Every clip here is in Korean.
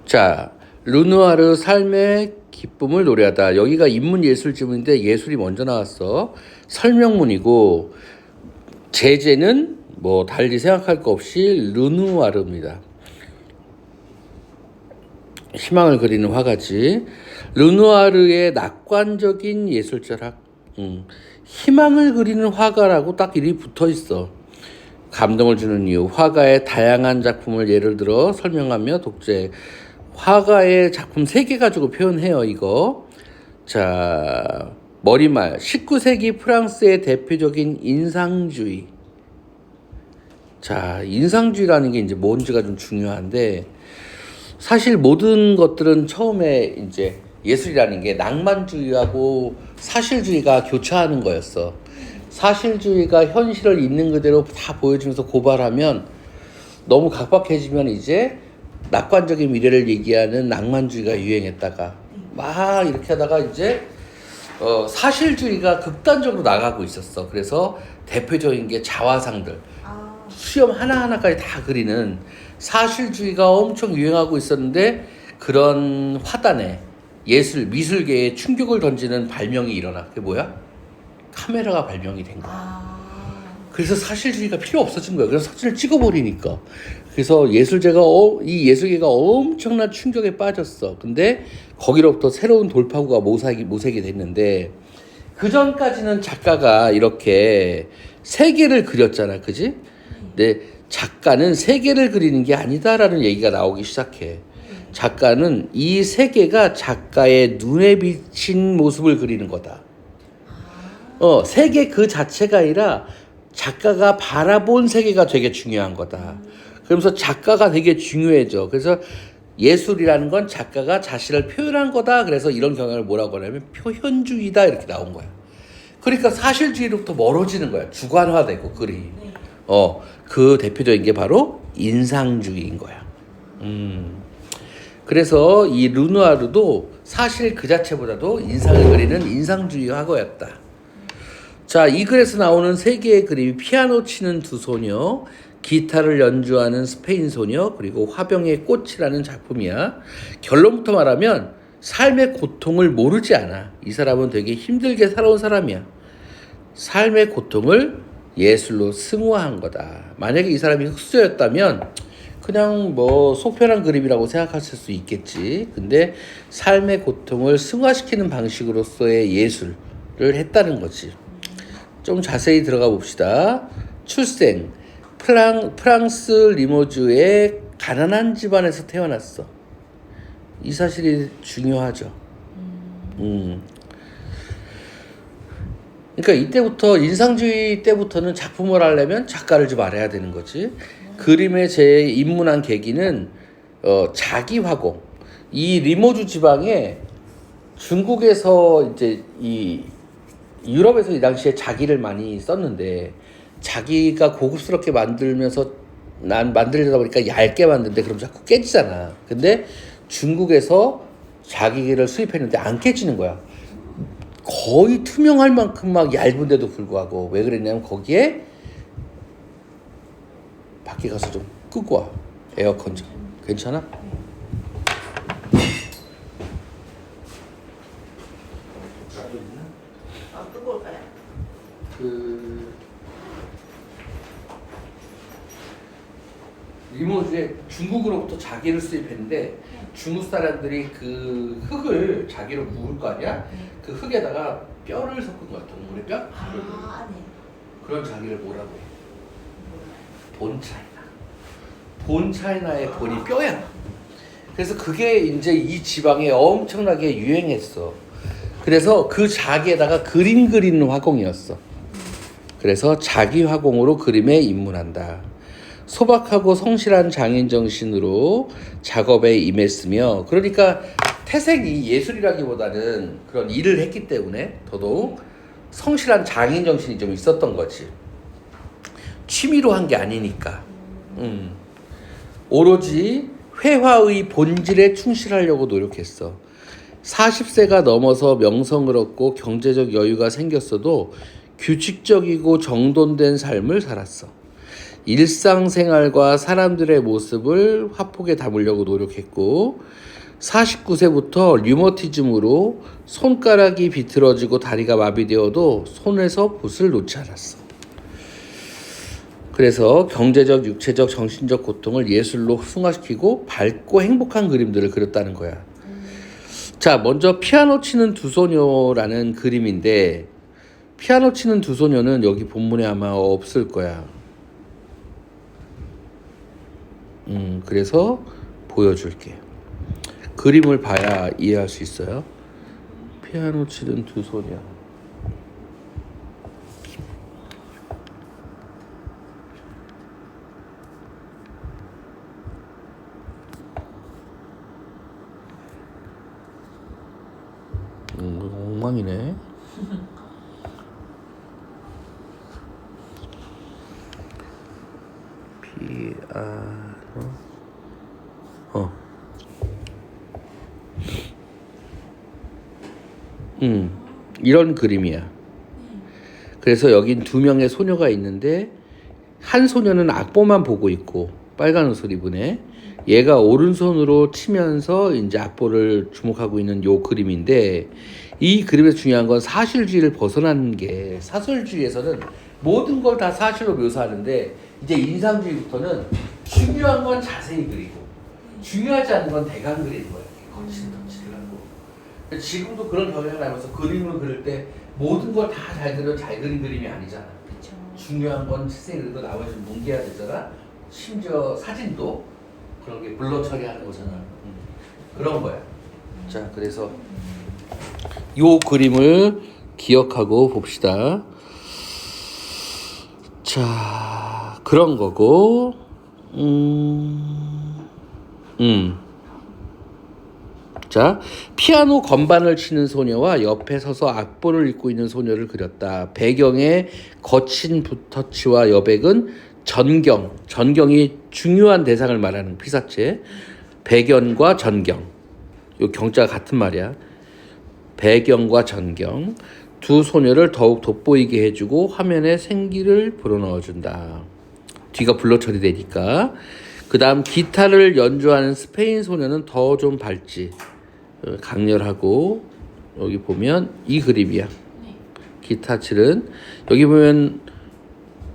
자, 르누아르 삶의 기쁨을 노래하다. 여기가 인문 예술 지문인데 예술이 먼저 나왔어. 설명문이고 제재는 뭐 달리 생각할 거 없이 르누아르입니다. 희망을 그리는 화가지. 르누아르의 낙관적인 예술 철학. 희망을 그리는 화가라고 딱 이름이 붙어 있어. 감동을 주는 이유. 화가의 다양한 작품을 예를 들어 설명하며 독재. 화가의 작품 3개 가지고 표현해요, 이거. 자, 머리말. 19세기 프랑스의 대표적인 인상주의. 자, 인상주의라는 게 이제 뭔지가 좀 중요한데, 사실 모든 것들은 처음에 이제 예술이라는 게 낭만주의하고 사실주의가 교차하는 거였어. 사실주의가 현실을 있는 그대로 다 보여주면서 고발하면 너무 각박해지면 이제 낙관적인 미래를 얘기하는 낭만주의가 유행했다가 막 이렇게 하다가 이제 사실주의가 극단적으로 나가고 있었어. 그래서 대표적인 게 자화상들. 수염 하나하나까지 다 그리는 사실주의가 엄청 유행하고 있었는데 그런 화단에 예술, 미술계에 충격을 던지는 발명이 일어나. 그게 뭐야? 카메라가 발명이 된 거야. 그래서 사실주의가 필요 없어진 거야. 그래서 사진을 찍어버리니까. 그래서 이 예술계가 엄청난 충격에 빠졌어. 근데 거기로부터 새로운 돌파구가 모색이 됐는데 그 전까지는 작가가 이렇게 세계를 그렸잖아. 그지? 근데 작가는 세계를 그리는 게 아니다라는 얘기가 나오기 시작해. 작가는 이 세계가 작가의 눈에 비친 모습을 그리는 거다. 세계 그 자체가 아니라 작가가 바라본 세계가 되게 중요한 거다. 그러면서 작가가 되게 중요해져. 그래서 예술이라는 건 작가가 자신을 표현한 거다. 그래서 이런 경향을 뭐라고 하냐면 표현주의다 이렇게 나온 거야. 그러니까 사실주의로부터 멀어지는 거야. 주관화되고 글이. 그 대표적인 게 바로 인상주의인 거야. 그래서 이 르누아르도 사실 그 자체보다도 인상을 그리는 인상주의 화가였다. 자, 이 글에서 나오는 3개의 그림이 피아노 치는 2소녀, 기타를 연주하는 스페인 소녀, 그리고 화병의 꽃이라는 작품이야. 결론부터 말하면 삶의 고통을 모르지 않아. 이 사람은 되게 힘들게 살아온 사람이야. 삶의 고통을 예술로 승화한 거다. 만약에 이 사람이 흑수저였다면 그냥 뭐 속편한 그림이라고 생각하실 수 있겠지. 근데 삶의 고통을 승화시키는 방식으로서의 예술을 했다는 거지. 좀 자세히 들어가 봅시다. 출생. 프랑스 리모주의 가난한 집안에서 태어났어. 이 사실이 중요하죠. 그러니까 이때부터 인상주의 때부터는 작품을 하려면 작가를 좀 알아야 되는 거지. 그림에 제 입문한 계기는 자기 화공. 이 리모주 지방에 중국에서 이제 이 유럽에서 이 당시에 자기를 많이 썼는데 자기가 고급스럽게 만들면서 난 만들려다 보니까 얇게 만드는데 그럼 자꾸 깨지잖아. 근데 중국에서 자기를 수입했는데 안 깨지는 거야. 거의 투명할 만큼 막 얇은데도 불구하고. 왜 그랬냐면 거기에 밖에 가서 좀 끄고 와. 에어컨 좀. 괜찮아? 뜨거울까요? 리모주에 중국으로부터 자기를 수입했는데 중국 사람들이 그 흙을 자기로 구울 거 아니야? 그 흙에다가 뼈를 섞은 거야. 동물의 뼈? 네. 그런 자기를 뭐라고 해? 본차이나. 본차이나의 본이 뼈야. 그래서 그게 이제 이 지방에 엄청나게 유행했어. 그래서 그 자기에다가 그림 그리는 화공이었어. 그래서 자기 화공으로 그림에 입문한다. 소박하고 성실한 장인 정신으로 작업에 임했으며, 그러니까 태생이 예술이라기보다는 그런 일을 했기 때문에 더더욱 성실한 장인 정신이 좀 있었던 거지. 취미로 한 게 아니니까. 오로지 회화의 본질에 충실하려고 노력했어. 40세가 넘어서 명성을 얻고 경제적 여유가 생겼어도 규칙적이고 정돈된 삶을 살았어. 일상생활과 사람들의 모습을 화폭에 담으려고 노력했고 49세부터 류머티즘으로 손가락이 비틀어지고 다리가 마비되어도 손에서 붓을 놓지 않았어. 그래서 경제적, 육체적, 정신적 고통을 예술로 승화시키고 밝고 행복한 그림들을 그렸다는 거야. 자, 먼저 피아노 치는 두 소녀라는 그림인데 피아노 치는 두 소녀는 여기 본문에 아마 없을 거야. 그래서 보여줄게. 그림을 봐야 이해할 수 있어요. 피아노 치는 두 소녀. 엉망이네. 피아노. 이런 그림이야. 그래서 여긴 두 명의 소녀가 있는데 한 소녀는 악보만 보고 있고 빨간 옷을 입으네. 얘가 오른손으로 치면서 이제 악보를 주목하고 있는 요 그림인데 이 그림에서 중요한 건 사실주의를 벗어나는 게 사설주의에서는 모든 걸 다 사실로 묘사하는데 이제 인상주의부터는 중요한 건 자세히 그리고 중요하지 않은 건 대강 그리는 거야. 거칠거칠을 하고. 지금도 그런 경향을 하면서 그림을 그릴 때 모든 걸 다 잘 그려 잘 그린 그림이 아니잖아. 그쵸. 중요한 건 세세히 그리고 나머지 뭉개야 되잖아. 심지어 사진도 그런 게 블러 처리하는 거잖아. 그런 거야. 자, 그래서 요 그림을 기억하고 봅시다. 자, 그런 거고, 자, 피아노 건반을 치는 소녀와 옆에 서서 악보를 읽고 있는 소녀를 그렸다. 배경의 거친 붓터치와 여백은 전경이 중요한 대상을 말하는 피사체. 배경과 전경. 요 경자가 같은 말이야. 배경과 전경. 두 소녀를 더욱 돋보이게 해주고 화면에 생기를 불어넣어준다. 뒤가 블러 처리되니까. 그 다음 기타를 연주하는 스페인 소녀는 더 좀 밝지. 강렬하고 여기 보면 이 그림이야. 기타 칠은 여기 보면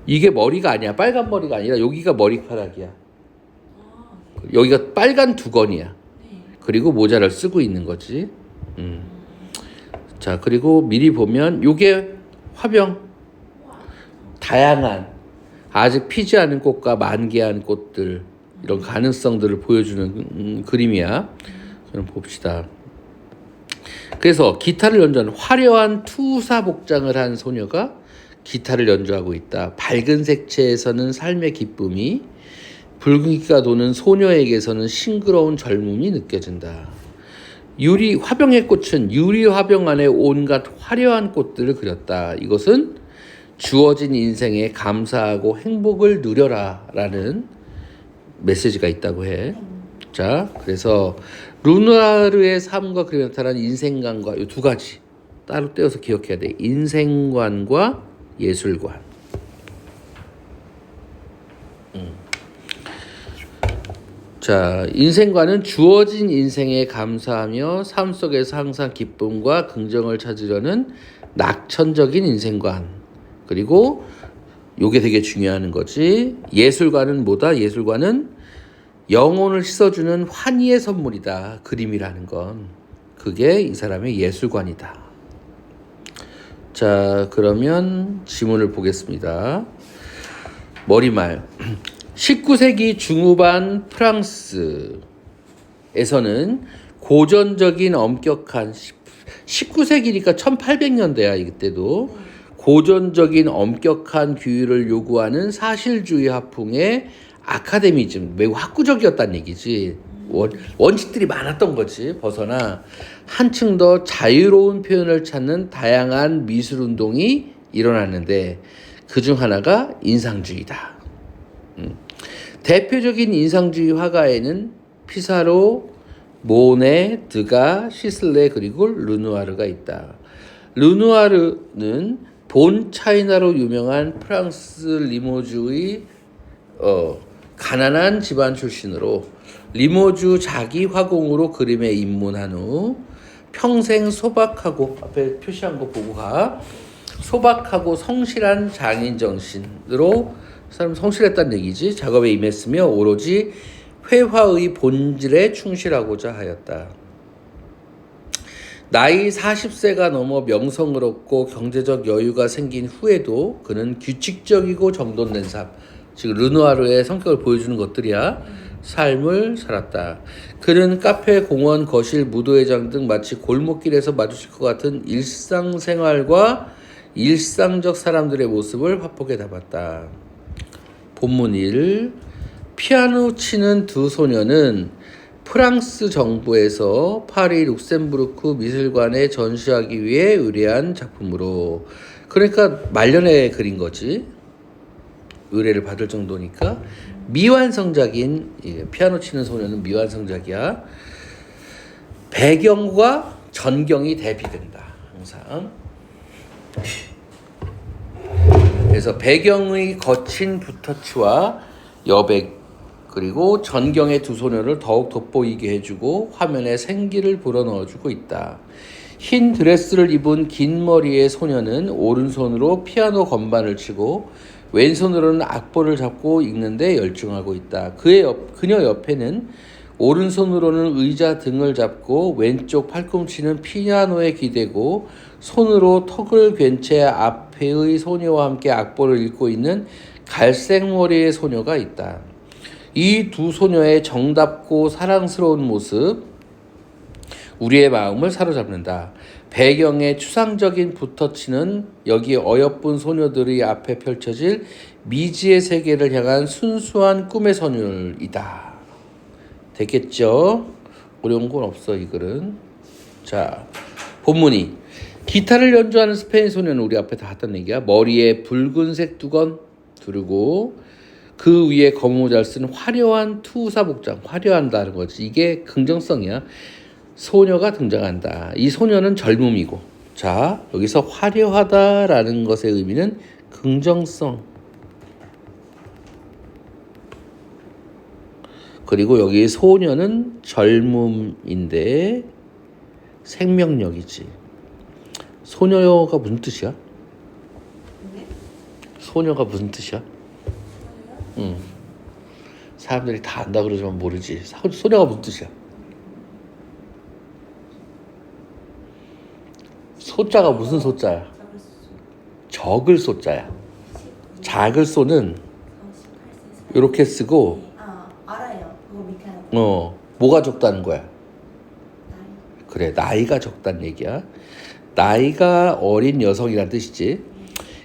이게 머리가 아니야. 빨간 머리가 아니라 여기가 머리카락이야. 여기가 빨간 두건이야. 그리고 모자를 쓰고 있는 거지. 자, 그리고 미리 보면 요게 화병. 다양한 아직 피지 않은 꽃과 만개한 꽃들 이런 가능성들을 보여주는 그림이야. 그럼 봅시다. 그래서 기타를 연주하는 화려한 투사 복장을 한 소녀가 기타를 연주하고 있다. 밝은 색채에서는 삶의 기쁨이, 붉은기가 도는 소녀에게서는 싱그러운 젊음이 느껴진다. 화병의 꽃은 유리 화병 안에 온갖 화려한 꽃들을 그렸다. 이것은 주어진 인생에 감사하고 행복을 누려라 라는 메시지가 있다고 해. 자, 그래서 루누아르의 삶과 그림에 나타난 인생관과 이 두 가지 따로 떼어서 기억해야 돼. 인생관과 예술관. 자, 인생관은 주어진 인생에 감사하며 삶 속에서 항상 기쁨과 긍정을 찾으려는 낙천적인 인생관. 그리고 요게 되게 중요한 거지. 예술관은 뭐다? 예술관은 영혼을 씻어주는 환희의 선물이다. 그림이라는 건. 그게 이 사람의 예술관이다. 자, 그러면 지문을 보겠습니다. 머리말. 19세기 중후반 프랑스에서는 고전적인 엄격한 19세기니까 1800년대야 이때도 고전적인 엄격한 규율을 요구하는 사실주의 화풍의 아카데미즘, 매우 학구적이었다는 얘기지. 원칙들이 많았던 거지. 벗어나 한층 더 자유로운 표현을 찾는 다양한 미술운동이 일어났는데 그중 하나가 인상주의다. 대표적인 인상주의 화가에는 피사로, 모네, 드가, 시슬레 그리고 르누아르가 있다. 르누아르는 본 차이나로 유명한 프랑스 리모주의 가난한 집안 출신으로 리모주 자기 화공으로 그림에 입문한 후 평생 소박하고 앞에 표시한 거 보고 가 소박하고 성실한 장인 정신으로 사람 성실했다는 얘기지. 작업에 임했으며 오로지 회화의 본질에 충실하고자 하였다. 나이 40세가 넘어 명성을 얻고 경제적 여유가 생긴 후에도 그는 규칙적이고 정돈된 삶, 지금 르누아르의 성격을 보여주는 것들이야. 삶을 살았다. 그는 카페, 공원, 거실, 무도회장 등 마치 골목길에서 마주칠 것 같은 일상생활과 일상적 사람들의 모습을 화폭에 담았다. 본문 1. 피아노 치는 두 소녀는 프랑스 정부에서 파리 룩셈부르크 미술관에 전시하기 위해 의뢰한 작품으로, 그러니까 말년에 그린 거지. 의뢰를 받을 정도니까 미완성작인 피아노 치는 소녀는 미완성작이야. 배경과 전경이 대비된다. 항상. 그래서 배경의 거친 붓터치와 여백 그리고 전경의 두 소녀를 더욱 돋보이게 해주고 화면에 생기를 불어넣어주고 있다. 흰 드레스를 입은 긴 머리의 소녀는 오른손으로 피아노 건반을 치고 왼손으로는 악보를 잡고 읽는데 열중하고 있다. 그녀 옆에는 오른손으로는 의자 등을 잡고 왼쪽 팔꿈치는 피아노에 기대고 손으로 턱을 괜 채 앞에의 소녀와 함께 악보를 읽고 있는 갈색 머리의 소녀가 있다. 이 두 소녀의 정답고 사랑스러운 모습, 우리의 마음을 사로잡는다. 배경의 추상적인 붓터치는 여기 어여쁜 소녀들의 앞에 펼쳐질 미지의 세계를 향한 순수한 꿈의 선율이다. 됐겠죠? 어려운 건 없어, 이 글은. 자, 본문이 기타를 연주하는 스페인 소녀는 우리 앞에 다 했던 얘기야. 머리에 붉은색 두건 두르고 그 위에 검은 모자를 쓴 화려한 투사 복장, 화려한다는 거지. 이게 긍정성이야. 소녀가 등장한다. 이 소녀는 젊음이고, 자, 여기서 화려하다라는 것의 의미는 긍정성. 그리고 여기 소녀는 젊음인데 생명력이지. 소녀가 무슨 뜻이야? 소녀가 무슨 뜻이야? 사람들이 다 안다 그러지만 모르지. 소녀가 무슨 뜻이야? 소자가 무슨 소자야? 적을 소자야. 작을 소는 이렇게 쓰고, 알아요. 그거 밑에 하나. 뭐가 적다는 거야? 그래, 나이가 적다는 얘기야. 나이가 어린 여성이란 뜻이지.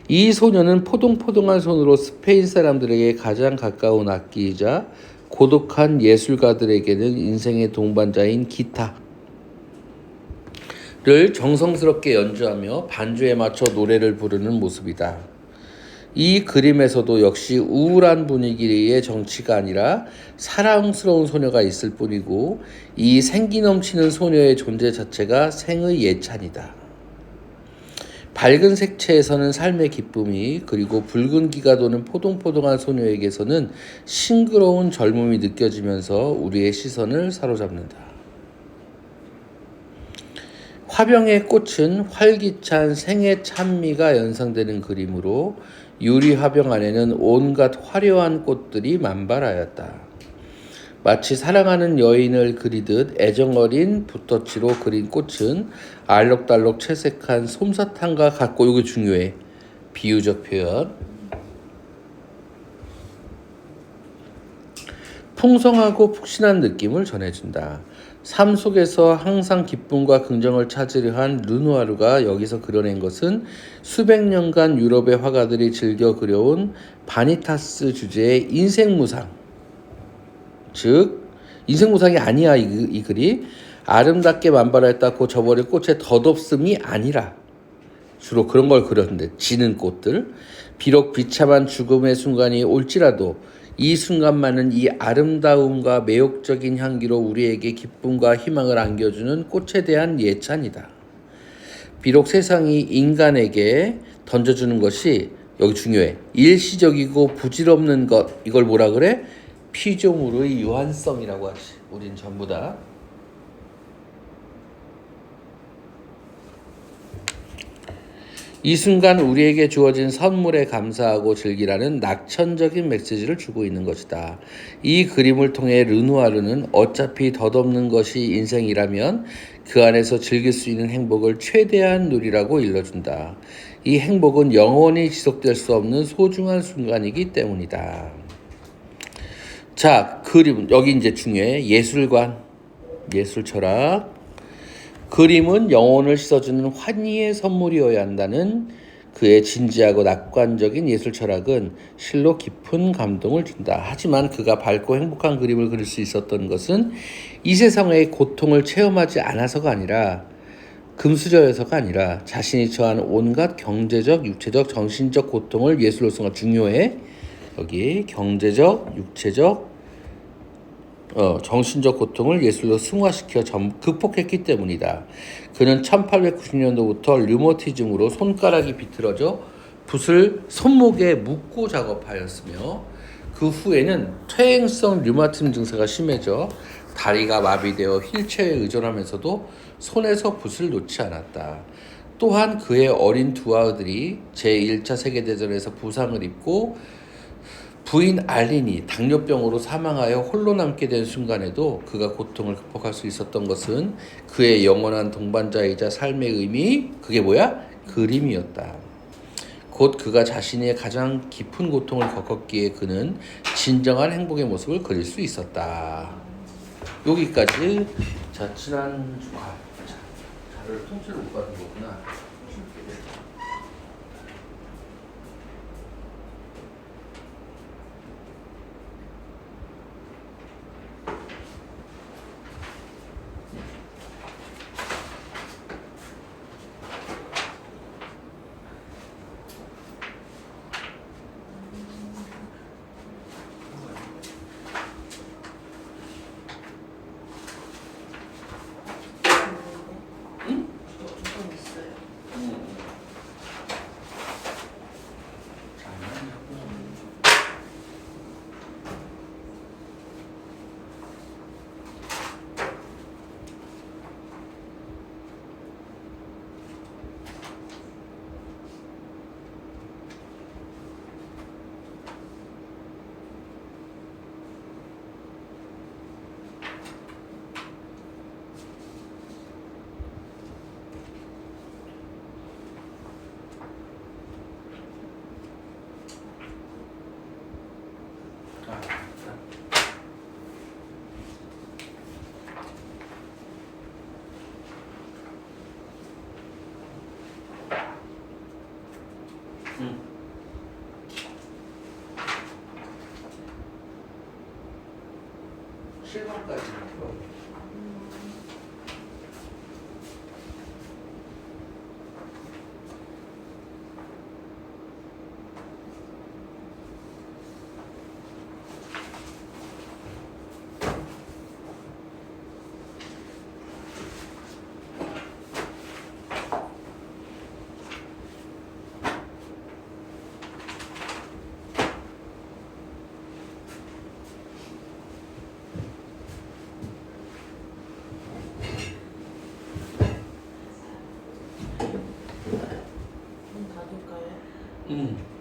이 소녀는 포동포동한 손으로 스페인 사람들에게 가장 가까운 악기이자 고독한 예술가들에게는 인생의 동반자인 기타를 정성스럽게 연주하며 반주에 맞춰 노래를 부르는 모습이다. 이 그림에서도 역시 우울한 분위기의 정치가 아니라 사랑스러운 소녀가 있을 뿐이고, 이 생기 넘치는 소녀의 존재 자체가 생의 예찬이다. 밝은 색채에서는 삶의 기쁨이, 그리고 붉은기가 도는 포동포동한 소녀에게서는 싱그러운 젊음이 느껴지면서 우리의 시선을 사로잡는다. 화병의 꽃은 활기찬 생의 찬미가 연상되는 그림으로 유리 화병 안에는 온갖 화려한 꽃들이 만발하였다. 마치 사랑하는 여인을 그리듯 애정어린 붓터치로 그린 꽃은 알록달록 채색한 솜사탕과 같고, 이거 중요해. 비유적 표현. 풍성하고 푹신한 느낌을 전해준다. 삶 속에서 항상 기쁨과 긍정을 찾으려 한 르누아르가 여기서 그려낸 것은 수백 년간 유럽의 화가들이 즐겨 그려온 바니타스 주제의 인생무상, 즉 인생무상이 아니야. 이 글이 아름답게 만발했다고 저버릴 꽃의 덧없음이 아니라 주로 그런 걸 그렸는데, 지는 꽃들, 비록 비참한 죽음의 순간이 올지라도 이 순간만은 이 아름다움과 매혹적인 향기로 우리에게 기쁨과 희망을 안겨주는 꽃에 대한 예찬이다. 비록 세상이 인간에게 던져주는 것이 여기 중요해. 일시적이고 부질없는 것 이걸 뭐라 그래? 피조물의 유한성이라고 하지. 우린 전부 다. 이 순간 우리에게 주어진 선물에 감사하고 즐기라는 낙천적인 메시지를 주고 있는 것이다. 이 그림을 통해 르누아르는 어차피 덧없는 것이 인생이라면 그 안에서 즐길 수 있는 행복을 최대한 누리라고 일러준다. 이 행복은 영원히 지속될 수 없는 소중한 순간이기 때문이다. 자, 그림 여기 이제 중요해. 예술관, 예술 철학. 그림은 영혼을 씻어주는 환희의 선물이어야 한다는 그의 진지하고 낙관적인 예술 철학은 실로 깊은 감동을 준다. 하지만 그가 밝고 행복한 그림을 그릴 수 있었던 것은 이 세상의 고통을 체험하지 않아서가 아니라 금수저여서가 아니라 자신이 처한 온갖 경제적, 육체적, 정신적 고통을 예술로서가 중요해. 여기 경제적, 육체적, 정신적 고통을 예술로 승화시켜 극복했기 때문이다. 그는 1890년도부터 류머티즘으로 손가락이 비틀어져 붓을 손목에 묶고 작업하였으며 그 후에는 퇴행성 류마티즘 증세가 심해져 다리가 마비되어 휠체어에 의존하면서도 손에서 붓을 놓지 않았다. 또한 그의 어린 두 아들이 제1차 세계대전에서 부상을 입고 부인 알린이 당뇨병으로 사망하여 홀로 남게 된 순간에도 그가 고통을 극복할 수 있었던 것은 그의 영원한 동반자이자 삶의 의미, 그게 뭐야? 그림이었다. 곧 그가 자신의 가장 깊은 고통을 겪었기에 그는 진정한 행복의 모습을 그릴 수 있었다. 여기까지. 자, 지난 주말 자료를 통째로 못 받은 거구나. 조금 있어요. 실망까지 들어. 문 닫을까요? 음.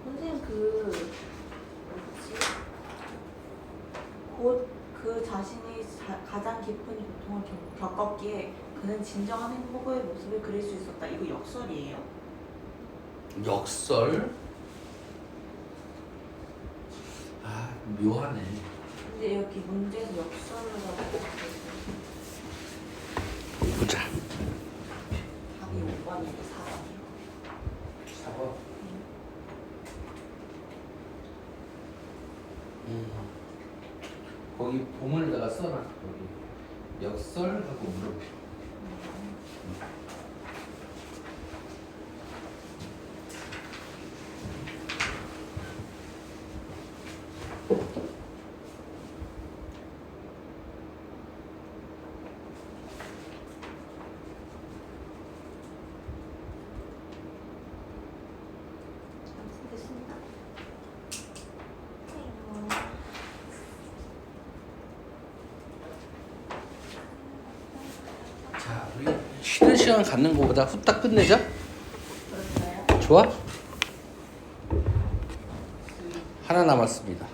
선생님 곧 그 자신이 가장 깊은 고통을 겪었기에 그는 진정한 행복의 모습을 그릴 수 있었다. 이거 역설이에요? 역설? 아, 묘하네. 근데 여기 문제에서 역설이라고 보자. 답이 5번이고 4번이요. 4번. 거기 보문에다가 써놔. 거기 역설하고 물어봐. 됐습니다. 자, 우리 쉬는 시간 갖는 것보다 후딱 끝내자. 그럴까요? 좋아? 하나 남았습니다.